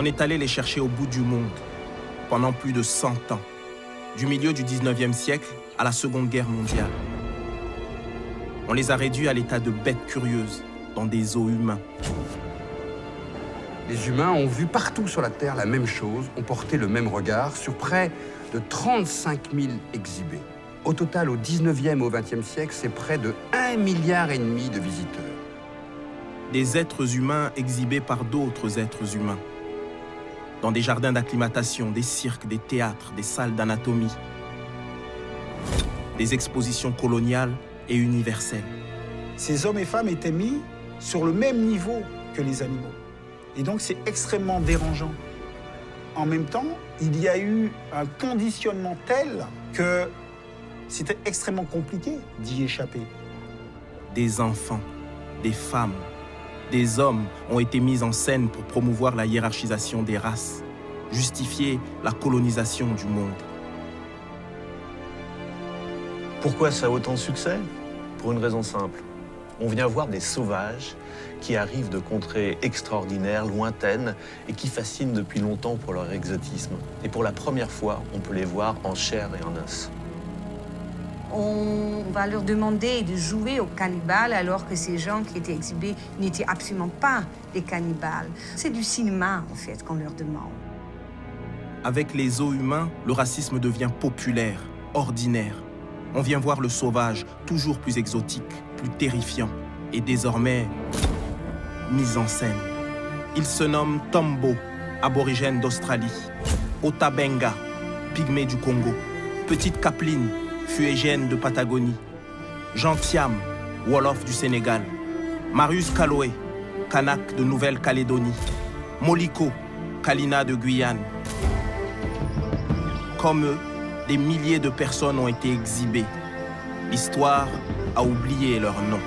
On est allé les chercher au bout du monde, pendant plus de 100 ans, du milieu du 19e siècle à la Seconde Guerre mondiale. On les a réduits à l'état de bêtes curieuses, dans des os humains. Les humains ont vu partout sur la Terre la même chose, ont porté le même regard sur près de 35 000 exhibés. Au total, au 19e et au 20e siècle, c'est près de 1,5 milliard de visiteurs. Des êtres humains exhibés par d'autres êtres humains. Dans des jardins d'acclimatation, des cirques, des théâtres, des salles d'anatomie. Des expositions coloniales et universelles. Ces hommes et femmes étaient mis sur le même niveau que les animaux. Et donc c'est extrêmement dérangeant. En même temps, il y a eu un conditionnement tel que c'était extrêmement compliqué d'y échapper. Des enfants, des femmes, des hommes ont été mis en scène pour promouvoir la hiérarchisation des races, justifier la colonisation du monde. Pourquoi ça a autant de succès? Pour une raison simple. On vient voir des sauvages qui arrivent de contrées extraordinaires, lointaines, et qui fascinent depuis longtemps pour leur exotisme. Et pour la première fois, on peut les voir en chair et en os. On va leur demander de jouer aux cannibales alors que ces gens qui étaient exhibés n'étaient absolument pas des cannibales. C'est du cinéma, en fait, qu'on leur demande. Avec les os humains, le racisme devient populaire, ordinaire. On vient voir le sauvage, toujours plus exotique, plus terrifiant, et désormais mis en scène. Il se nomme Tombo, aborigène d'Australie, Otabenga, pygmée du Congo, Petite Capeline, fuégène de Patagonie, Jean Thiam, Wolof du Sénégal, Marius Kaloé, Kanak de Nouvelle-Calédonie, Moliko, Kalina de Guyane. Comme eux, des milliers de personnes ont été exhibées. L'histoire a oublié leur nom.